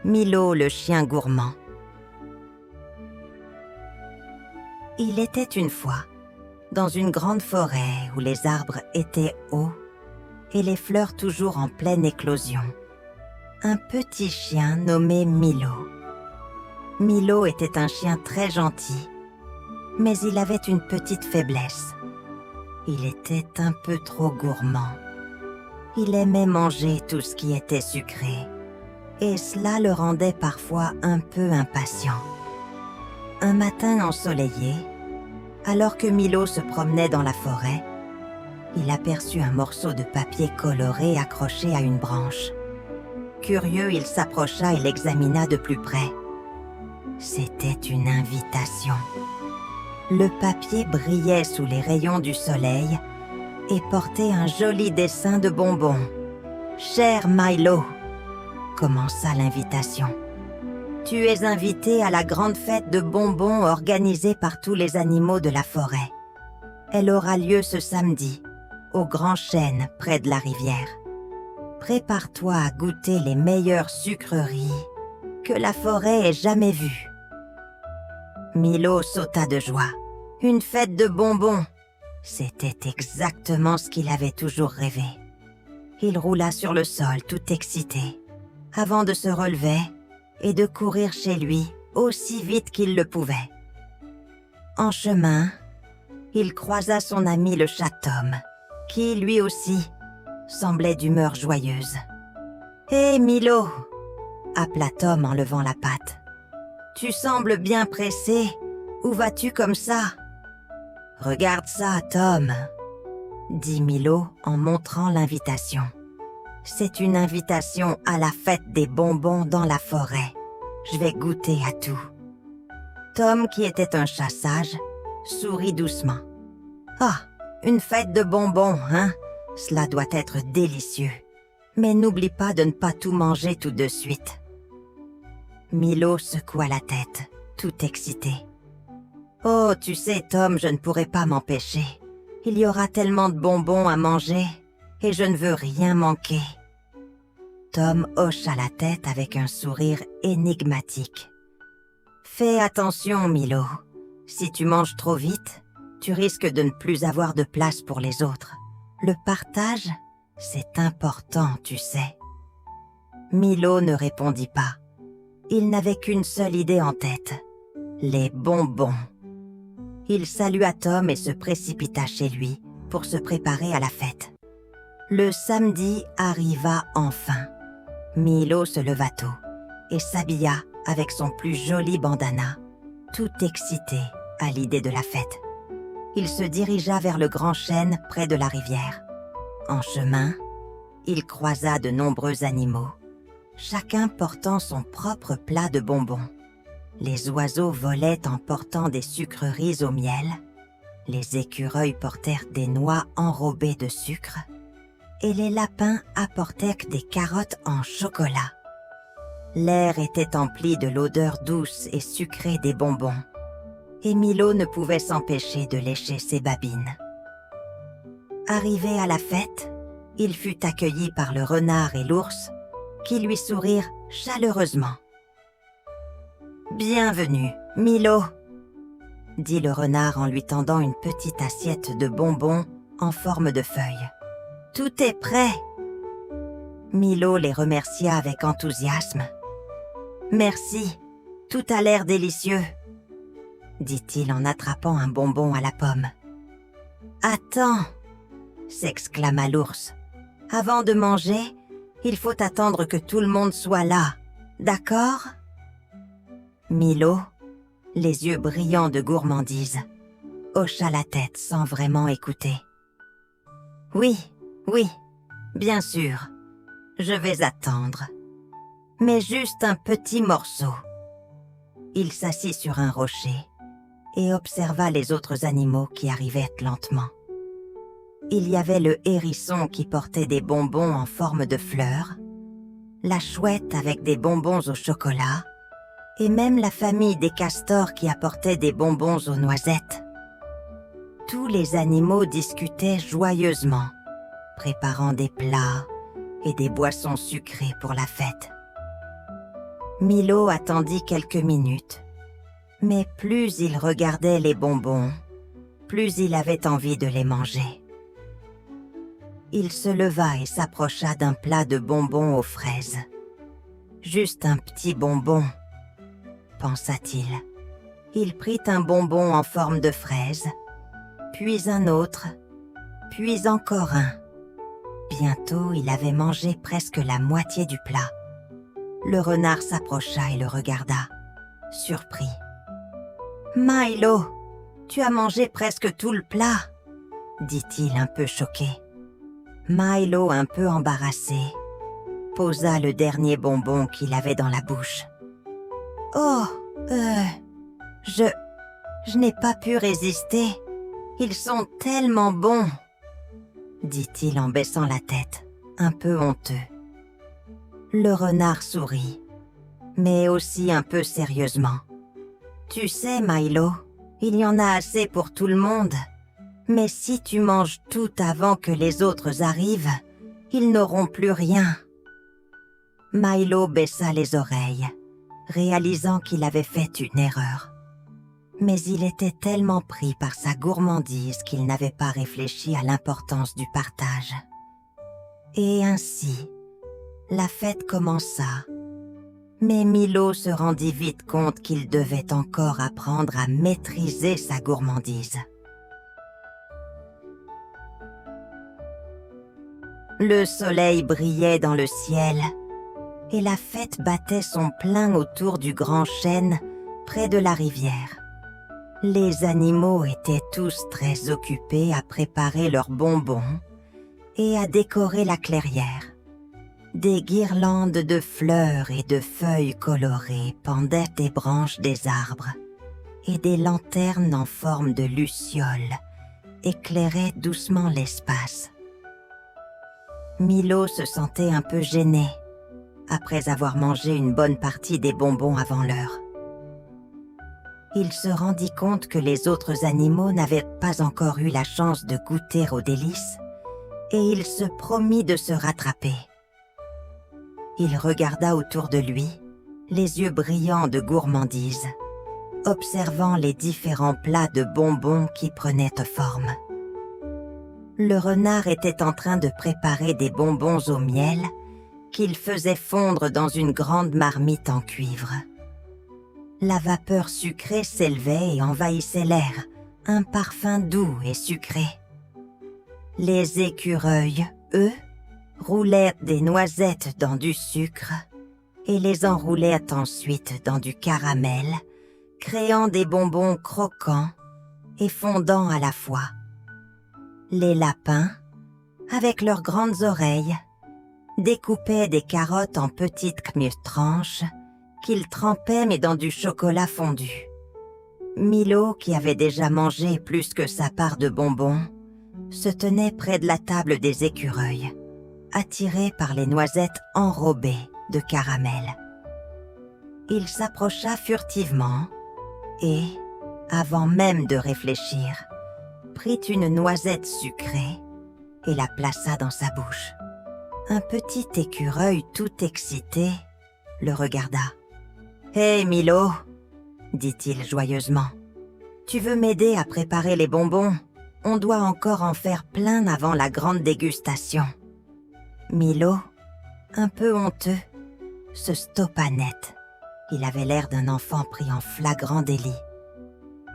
Milo le chien gourmand. Il était une fois, dans une grande forêt où les arbres étaient hauts et les fleurs toujours en pleine éclosion, un petit chien nommé Milo. Milo était un chien très gentil, mais il avait une petite faiblesse. Il était un peu trop gourmand. Il aimait manger tout ce qui était sucré, et cela le rendait parfois un peu impatient. Un matin ensoleillé, alors que Milo se promenait dans la forêt, il aperçut un morceau de papier coloré accroché à une branche. Curieux, il s'approcha et l'examina de plus près. C'était une invitation. Le papier brillait sous les rayons du soleil et portait un joli dessin de bonbons. « Cher Milo », commença l'invitation. « Tu es invité à la grande fête de bonbons organisée par tous les animaux de la forêt. Elle aura lieu ce samedi, au Grand Chêne, près de la rivière. Prépare-toi à goûter les meilleures sucreries que la forêt ait jamais vues. » Milo sauta de joie. Une fête de bonbons! C'était exactement ce qu'il avait toujours rêvé. Il roula sur le sol, tout excité, avant de se relever et de courir chez lui aussi vite qu'il le pouvait. En chemin, il croisa son ami le chat Tom, qui, lui aussi, semblait d'humeur joyeuse. « Hé, Milo !» appela Tom en levant la patte. « Tu sembles bien pressé. Où vas-tu comme ça ?»« Regarde ça, Tom !» dit Milo en montrant l'invitation. « C'est une invitation à la fête des bonbons dans la forêt. Je vais goûter à tout. » Tom, qui était un chat sage, sourit doucement. « Ah, une fête de bonbons, hein? Cela doit être délicieux. Mais n'oublie pas de ne pas tout manger tout de suite. » Milo secoua la tête, tout excité. « Oh, tu sais, Tom, je ne pourrai pas m'empêcher. Il y aura tellement de bonbons à manger et je ne veux rien manquer. » Tom hocha la tête avec un sourire énigmatique. « Fais attention, Milo. Si tu manges trop vite, tu risques de ne plus avoir de place pour les autres. Le partage, c'est important, tu sais. » Milo ne répondit pas. Il n'avait qu'une seule idée en tête. Les bonbons. Il salua Tom et se précipita chez lui pour se préparer à la fête. Le samedi arriva enfin. Milo se leva tôt et s'habilla avec son plus joli bandana, tout excité à l'idée de la fête. Il se dirigea vers le grand chêne près de la rivière. En chemin, il croisa de nombreux animaux, chacun portant son propre plat de bonbons. Les oiseaux volaient en portant des sucreries au miel, les écureuils portèrent des noix enrobées de sucre, et les lapins apportèrent des carottes en chocolat. L'air était empli de l'odeur douce et sucrée des bonbons, et Milo ne pouvait s'empêcher de lécher ses babines. Arrivé à la fête, il fut accueilli par le renard et l'ours, qui lui sourirent chaleureusement. « Bienvenue, Milo !» dit le renard en lui tendant une petite assiette de bonbons en forme de feuille. « Tout est prêt !» Milo les remercia avec enthousiasme. « Merci, tout a l'air délicieux !» dit-il en attrapant un bonbon à la pomme. « Attends !» s'exclama l'ours. « Avant de manger, il faut attendre que tout le monde soit là, d'accord ?» Milo, les yeux brillants de gourmandise, hocha la tête sans vraiment écouter. « Oui, bien sûr, je vais attendre, mais juste un petit morceau. » Il s'assit sur un rocher et observa les autres animaux qui arrivaient lentement. Il y avait le hérisson qui portait des bonbons en forme de fleurs, la chouette avec des bonbons au chocolat, et même la famille des castors qui apportaient des bonbons aux noisettes. Tous les animaux discutaient joyeusement, préparant des plats et des boissons sucrées pour la fête. Milo attendit quelques minutes, mais plus il regardait les bonbons, plus il avait envie de les manger. Il se leva et s'approcha d'un plat de bonbons aux fraises. Juste un petit bonbon, pensa-t-il. Il prit un bonbon en forme de fraise, puis un autre, puis encore un. Bientôt, il avait mangé presque la moitié du plat. Le renard s'approcha et le regarda, surpris. « Milo, tu as mangé presque tout le plat !» dit-il un peu choqué. Milo, un peu embarrassé, posa le dernier bonbon qu'il avait dans la bouche. « Oh, je n'ai pas pu résister. Ils sont tellement bons !» dit-il en baissant la tête, un peu honteux. Le renard sourit, mais aussi un peu sérieusement. « Tu sais, Milo, il y en a assez pour tout le monde. Mais si tu manges tout avant que les autres arrivent, ils n'auront plus rien. » Milo baissa les oreilles, réalisant qu'il avait fait une erreur. Mais il était tellement pris par sa gourmandise qu'il n'avait pas réfléchi à l'importance du partage. Et ainsi, la fête commença. Mais Milo se rendit vite compte qu'il devait encore apprendre à maîtriser sa gourmandise. Le soleil brillait dans le ciel et la fête battait son plein autour du grand chêne près de la rivière. Les animaux étaient tous très occupés à préparer leurs bonbons et à décorer la clairière. Des guirlandes de fleurs et de feuilles colorées pendaient des branches des arbres et des lanternes en forme de lucioles éclairaient doucement l'espace. Milo se sentait un peu gêné après avoir mangé une bonne partie des bonbons avant l'heure. Il se rendit compte que les autres animaux n'avaient pas encore eu la chance de goûter aux délices et il se promit de se rattraper. Il regarda autour de lui, les yeux brillants de gourmandise, observant les différents plats de bonbons qui prenaient forme. Le renard était en train de préparer des bonbons au miel qu'il faisait fondre dans une grande marmite en cuivre. La vapeur sucrée s'élevait et envahissait l'air, un parfum doux et sucré. Les écureuils, eux, roulèrent des noisettes dans du sucre et les enroulèrent ensuite dans du caramel, créant des bonbons croquants et fondants à la fois. Les lapins, avec leurs grandes oreilles, découpaient des carottes en petites tranches qu'ils trempaient mais dans du chocolat fondu. Milo, qui avait déjà mangé plus que sa part de bonbons, se tenait près de la table des écureuils, attiré par les noisettes enrobées de caramel. Il s'approcha furtivement et, avant même de réfléchir, prit une noisette sucrée et la plaça dans sa bouche. Un petit écureuil tout excité le regarda. « Hé, Milo !» dit-il joyeusement. « Tu veux m'aider à préparer les bonbons ? On doit encore en faire plein avant la grande dégustation. » Milo, un peu honteux, se stoppa net. Il avait l'air d'un enfant pris en flagrant délit.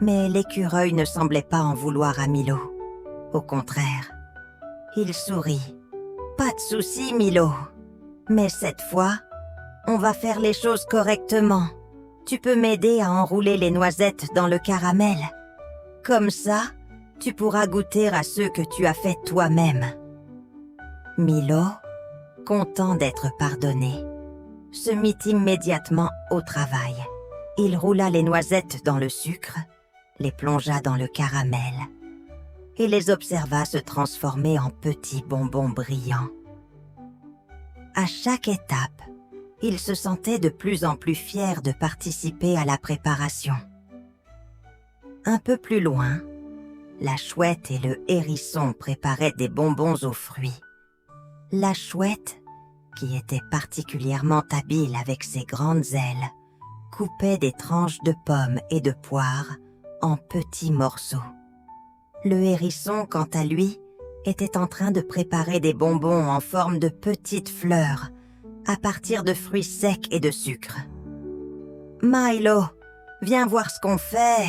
Mais l'écureuil ne semblait pas en vouloir à Milo. Au contraire, il sourit. « Pas de souci, Milo. Mais cette fois, on va faire les choses correctement. Tu peux m'aider à enrouler les noisettes dans le caramel. Comme ça, tu pourras goûter à ceux que tu as faits toi-même. » Milo, content d'être pardonné, se mit immédiatement au travail. Il roula les noisettes dans le sucre, les plongea dans le caramel et les observa se transformer en petits bonbons brillants. À chaque étape, il se sentait de plus en plus fier de participer à la préparation. Un peu plus loin, la chouette et le hérisson préparaient des bonbons aux fruits. La chouette, qui était particulièrement habile avec ses grandes ailes, coupait des tranches de pommes et de poires en petits morceaux. Le hérisson, quant à lui, était en train de préparer des bonbons en forme de petites fleurs à partir de fruits secs et de sucre. « Milo, viens voir ce qu'on fait !»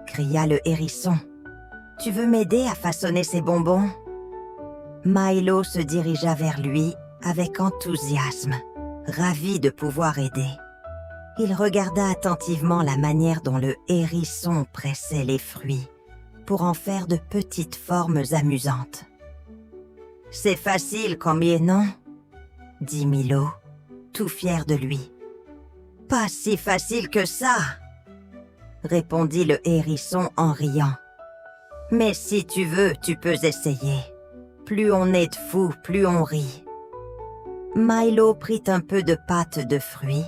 cria le hérisson. « Tu veux m'aider à façonner ces bonbons ?» Milo se dirigea vers lui avec enthousiasme, ravi de pouvoir aider. Il regarda attentivement la manière dont le hérisson pressait les fruits pour en faire de petites formes amusantes. « C'est facile comme non ?» dit Milo, tout fier de lui. « Pas si facile que ça !» répondit le hérisson en riant. « Mais si tu veux, tu peux essayer. Plus on est de fous, plus on rit. » Milo prit un peu de pâte de fruits,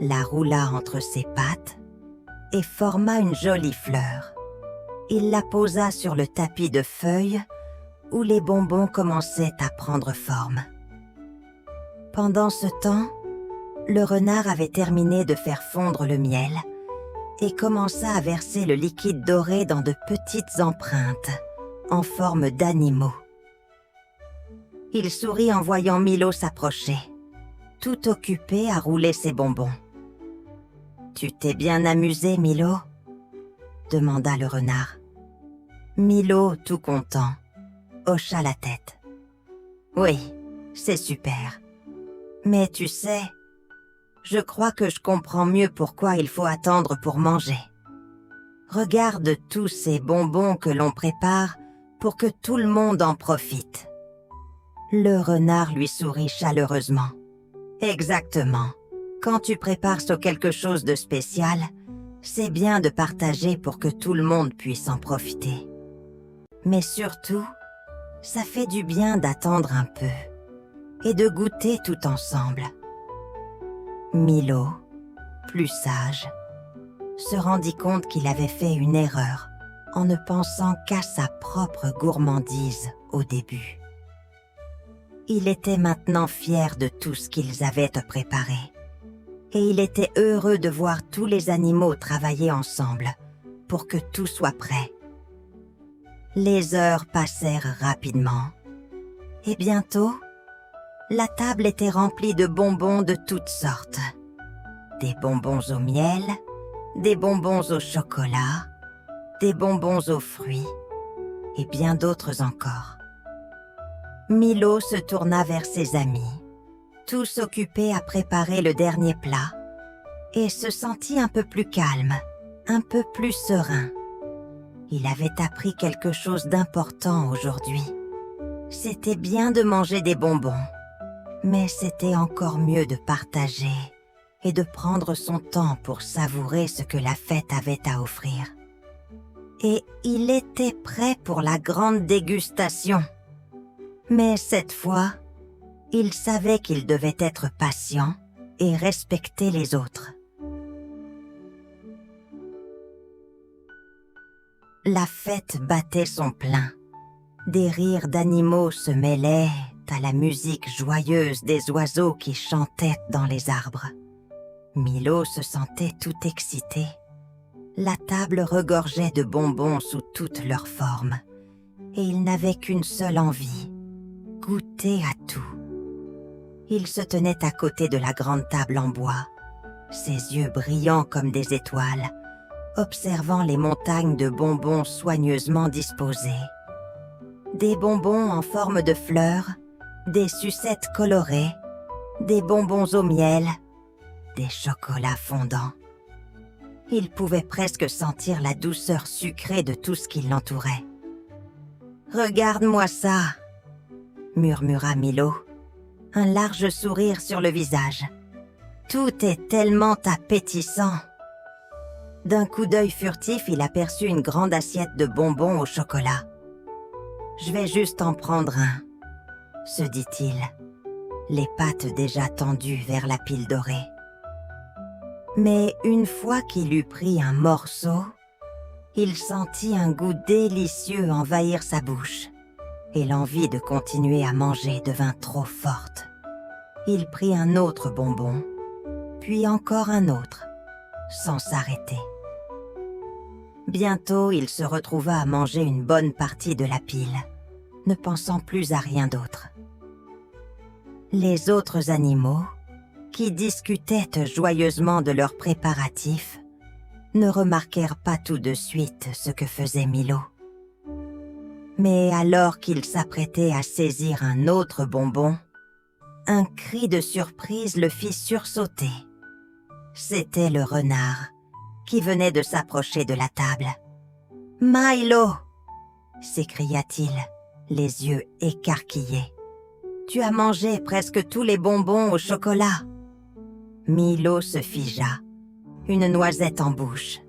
la roula entre ses pattes et forma une jolie fleur. Il la posa sur le tapis de feuilles où les bonbons commençaient à prendre forme. Pendant ce temps, le renard avait terminé de faire fondre le miel et commença à verser le liquide doré dans de petites empreintes en forme d'animaux. Il sourit en voyant Milo s'approcher, tout occupé à rouler ses bonbons. « Tu t'es bien amusé, Milo ?» demanda le renard. Milo, tout content, hocha la tête. « Oui, c'est super. Mais tu sais, je crois que je comprends mieux pourquoi il faut attendre pour manger. Regarde tous ces bonbons que l'on prépare pour que tout le monde en profite. » Le renard lui sourit chaleureusement. « Exactement. Quand tu prépares quelque chose de spécial, c'est bien de partager pour que tout le monde puisse en profiter. Mais surtout, ça fait du bien d'attendre un peu et de goûter tout ensemble. » Milo, plus sage, se rendit compte qu'il avait fait une erreur en ne pensant qu'à sa propre gourmandise au début. Il était maintenant fier de tout ce qu'ils avaient préparé, et il était heureux de voir tous les animaux travailler ensemble pour que tout soit prêt. Les heures passèrent rapidement, et bientôt, la table était remplie de bonbons de toutes sortes. Des bonbons au miel, des bonbons au chocolat, des bonbons aux fruits, et bien d'autres encore. Milo se tourna vers ses amis, tous occupés à préparer le dernier plat, et se sentit un peu plus calme, un peu plus serein. Il avait appris quelque chose d'important aujourd'hui. C'était bien de manger des bonbons, mais c'était encore mieux de partager et de prendre son temps pour savourer ce que la fête avait à offrir. Et il était prêt pour la grande dégustation. Mais cette fois, il savait qu'il devait être patient et respecter les autres. La fête battait son plein. Des rires d'animaux se mêlaient à la musique joyeuse des oiseaux qui chantaient dans les arbres. Milo se sentait tout excité. La table regorgeait de bonbons sous toutes leurs formes, et il n'avait qu'une seule envie, goûter à tout. Il se tenait à côté de la grande table en bois, ses yeux brillants comme des étoiles, observant les montagnes de bonbons soigneusement disposés. Des bonbons en forme de fleurs, des sucettes colorées, des bonbons au miel, des chocolats fondants. Il pouvait presque sentir la douceur sucrée de tout ce qui l'entourait. « Regarde-moi ça !» murmura Milo, un large sourire sur le visage. « Tout est tellement appétissant !» D'un coup d'œil furtif, il aperçut une grande assiette de bonbons au chocolat. « Je vais juste en prendre un », se dit-il, les pattes déjà tendues vers la pile dorée. Mais une fois qu'il eut pris un morceau, il sentit un goût délicieux envahir sa bouche et l'envie de continuer à manger devint trop forte. Il prit un autre bonbon, puis encore un autre, sans s'arrêter. Bientôt, il se retrouva à manger une bonne partie de la pile, ne pensant plus à rien d'autre. Les autres animaux, qui discutaient joyeusement de leurs préparatifs, ne remarquèrent pas tout de suite ce que faisait Milo. Mais alors qu'il s'apprêtait à saisir un autre bonbon, un cri de surprise le fit sursauter. C'était le renard qui venait de s'approcher de la table. « Milo !» s'écria-t-il, les yeux écarquillés. « Tu as mangé presque tous les bonbons au chocolat. » Milo se figea, une noisette en bouche.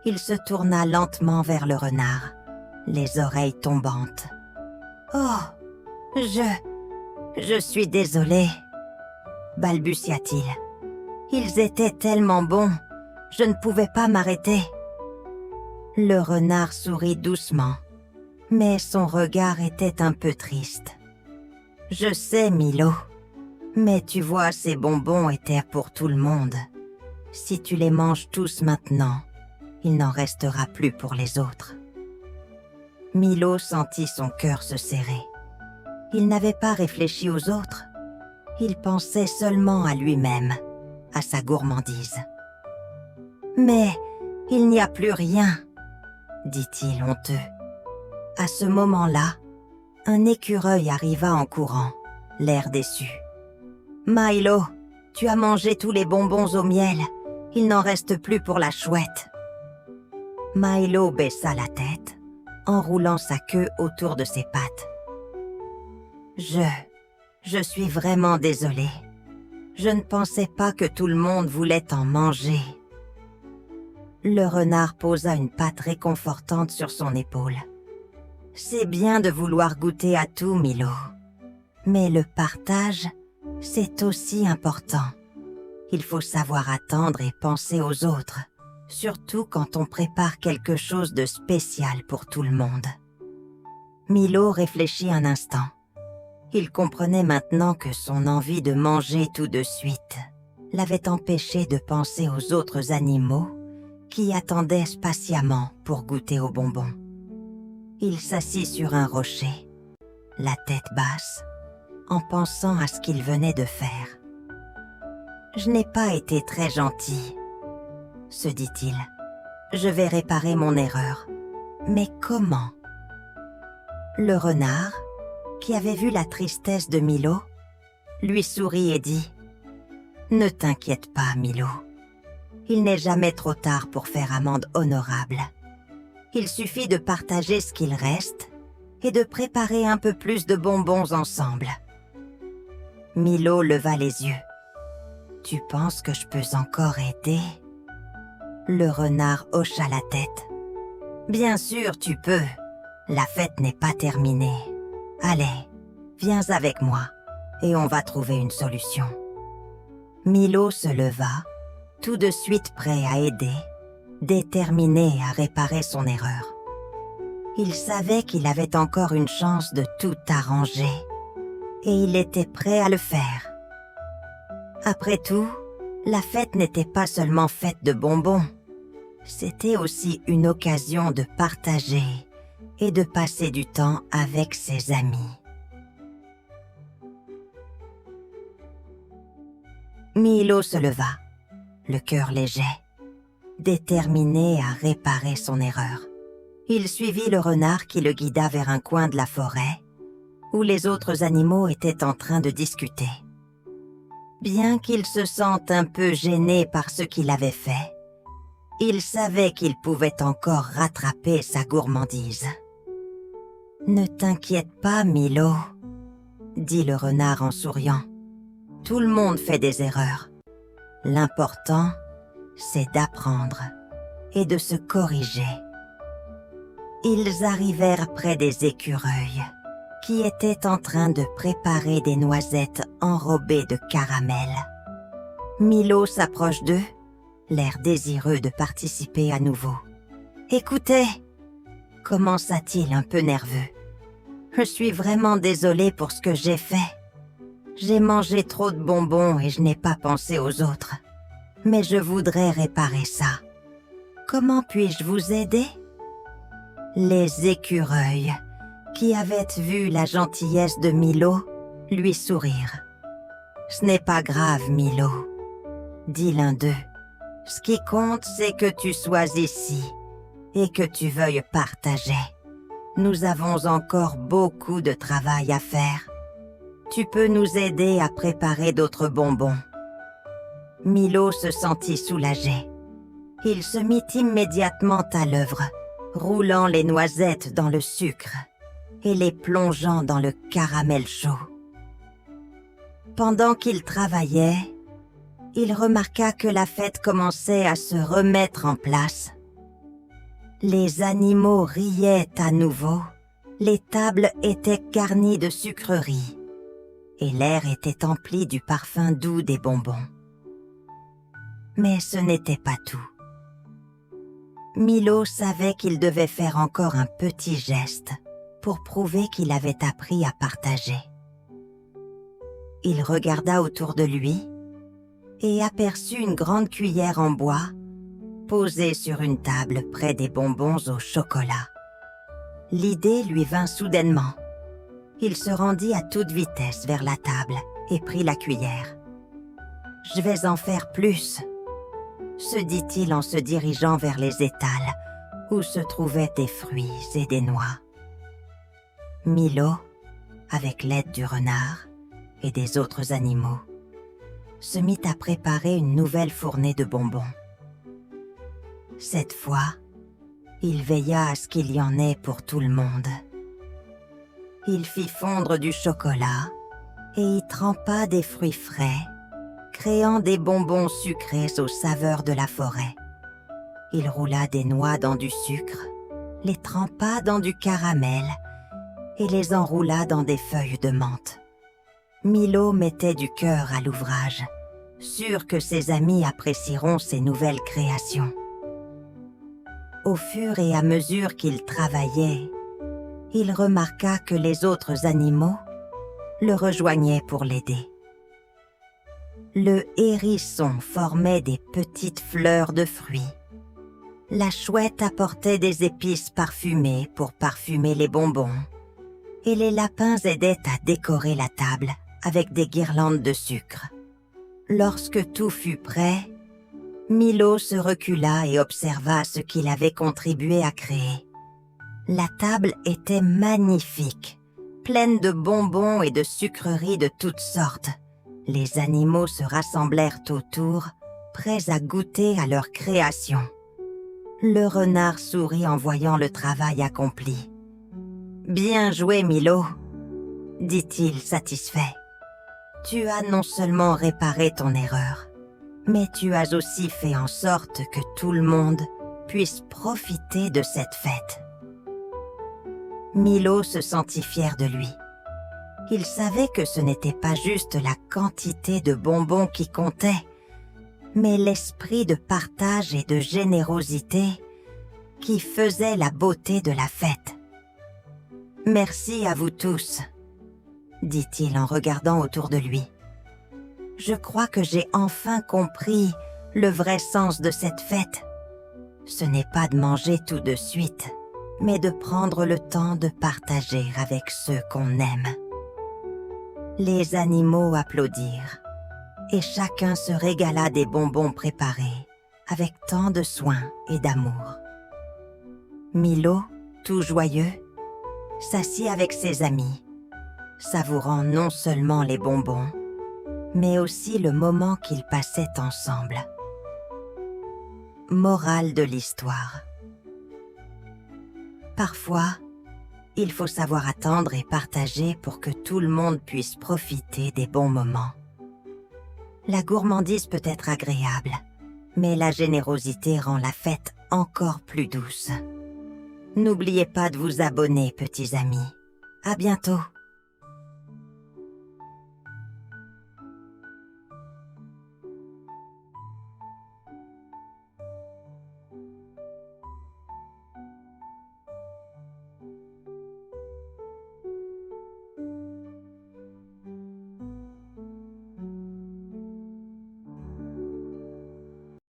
Il se tourna lentement vers le renard, les oreilles tombantes. « Oh, je suis désolé, » balbutia-t-il. « Ils étaient tellement bons, je ne pouvais pas m'arrêter. » Le renard sourit doucement, mais son regard était un peu triste. « Je sais, Milo, mais tu vois, ces bonbons étaient pour tout le monde. Si tu les manges tous maintenant, il n'en restera plus pour les autres. » Milo sentit son cœur se serrer. Il n'avait pas réfléchi aux autres. Il pensait seulement à lui-même, à sa gourmandise. « Mais il n'y a plus rien, » dit-il honteux. À ce moment-là, un écureuil arriva en courant, l'air déçu. « Milo, tu as mangé tous les bonbons au miel. Il n'en reste plus pour la chouette. » Milo baissa la tête, enroulant sa queue autour de ses pattes. « Je suis vraiment désolé. Je ne pensais pas que tout le monde voulait en manger. » Le renard posa une patte réconfortante sur son épaule. « C'est bien de vouloir goûter à tout, Milo. Mais le partage, c'est aussi important. Il faut savoir attendre et penser aux autres, surtout quand on prépare quelque chose de spécial pour tout le monde. » Milo réfléchit un instant. Il comprenait maintenant que son envie de manger tout de suite l'avait empêché de penser aux autres animaux qui attendaient patiemment pour goûter aux bonbons. Il s'assit sur un rocher, la tête basse, en pensant à ce qu'il venait de faire. « Je n'ai pas été très gentil, » se dit-il. « Je vais réparer mon erreur. Mais comment ?» Le renard, qui avait vu la tristesse de Milo, lui sourit et dit « Ne t'inquiète pas, Milo. Il n'est jamais trop tard pour faire amende honorable. Il suffit de partager ce qu'il reste et de préparer un peu plus de bonbons ensemble. » Milo leva les yeux. « Tu penses que je peux encore aider ?» Le renard hocha la tête. « Bien sûr, tu peux. La fête n'est pas terminée. Allez, viens avec moi et on va trouver une solution. » Milo se leva, tout de suite prêt à aider, déterminé à réparer son erreur. Il savait qu'il avait encore une chance de tout arranger et il était prêt à le faire. Après tout, la fête n'était pas seulement faite de bonbons, c'était aussi une occasion de partager et de passer du temps avec ses amis. Milo se leva, le cœur léger, déterminé à réparer son erreur. Il suivit le renard qui le guida vers un coin de la forêt, où les autres animaux étaient en train de discuter. Bien qu'il se sente un peu gêné par ce qu'il avait fait, il savait qu'il pouvait encore rattraper sa gourmandise. « Ne t'inquiète pas, Milo, » dit le renard en souriant. « Tout le monde fait des erreurs. L'important, c'est d'apprendre et de se corriger. » Ils arrivèrent près des écureuils, qui étaient en train de préparer des noisettes enrobées de caramel. Milo s'approche d'eux, l'air désireux de participer à nouveau. « Écoutez !» commença-t-il un peu nerveux. « Je suis vraiment désolé pour ce que j'ai fait. J'ai mangé trop de bonbons et je n'ai pas pensé aux autres. Mais je voudrais réparer ça. Comment puis-je vous aider? » Les écureuils, qui avaient vu la gentillesse de Milo, lui sourirent. « Ce n'est pas grave, Milo, » dit l'un d'eux. « Ce qui compte, c'est que tu sois ici et que tu veuilles partager. Nous avons encore beaucoup de travail à faire. Tu peux nous aider à préparer d'autres bonbons. » Milo se sentit soulagé. Il se mit immédiatement à l'œuvre, roulant les noisettes dans le sucre et les plongeant dans le caramel chaud. Pendant qu'il travaillait, il remarqua que la fête commençait à se remettre en place. Les animaux riaient à nouveau, les tables étaient garnies de sucreries et l'air était empli du parfum doux des bonbons. Mais ce n'était pas tout. Milo savait qu'il devait faire encore un petit geste pour prouver qu'il avait appris à partager. Il regarda autour de lui et aperçut une grande cuillère en bois posée sur une table près des bonbons au chocolat. L'idée lui vint soudainement. Il se rendit à toute vitesse vers la table et prit la cuillère. « Je vais en faire plus », se dit-il en se dirigeant vers les étals où se trouvaient des fruits et des noix. Milo, avec l'aide du renard et des autres animaux, se mit à préparer une nouvelle fournée de bonbons. Cette fois, il veilla à ce qu'il y en ait pour tout le monde. Il fit fondre du chocolat et y trempa des fruits frais, créant des bonbons sucrés aux saveurs de la forêt. Il roula des noix dans du sucre, les trempa dans du caramel et les enroula dans des feuilles de menthe. Milo mettait du cœur à l'ouvrage, sûr que ses amis apprécieront ses nouvelles créations. Au fur et à mesure qu'il travaillait, il remarqua que les autres animaux le rejoignaient pour l'aider. Le hérisson formait des petites fleurs de fruits. La chouette apportait des épices parfumées pour parfumer les bonbons. Et les lapins aidaient à décorer la table avec des guirlandes de sucre. Lorsque tout fut prêt, Milo se recula et observa ce qu'il avait contribué à créer. La table était magnifique, pleine de bonbons et de sucreries de toutes sortes. Les animaux se rassemblèrent autour, prêts à goûter à leur création. Le renard sourit en voyant le travail accompli. « Bien joué, Milo !» dit-il satisfait. « Tu as non seulement réparé ton erreur, mais tu as aussi fait en sorte que tout le monde puisse profiter de cette fête. » Milo se sentit fier de lui. Il savait que ce n'était pas juste la quantité de bonbons qui comptait, mais l'esprit de partage et de générosité qui faisait la beauté de la fête. « Merci à vous tous », dit-il en regardant autour de lui. « Je crois que j'ai enfin compris le vrai sens de cette fête. Ce n'est pas de manger tout de suite, mais de prendre le temps de partager avec ceux qu'on aime. » Les animaux applaudirent, et chacun se régala des bonbons préparés avec tant de soin et d'amour. Milo, tout joyeux, s'assit avec ses amis, savourant non seulement les bonbons, mais aussi le moment qu'ils passaient ensemble. Morale de l'histoire. Parfois, il faut savoir attendre et partager pour que tout le monde puisse profiter des bons moments. La gourmandise peut être agréable, mais la générosité rend la fête encore plus douce. N'oubliez pas de vous abonner, petits amis. À bientôt.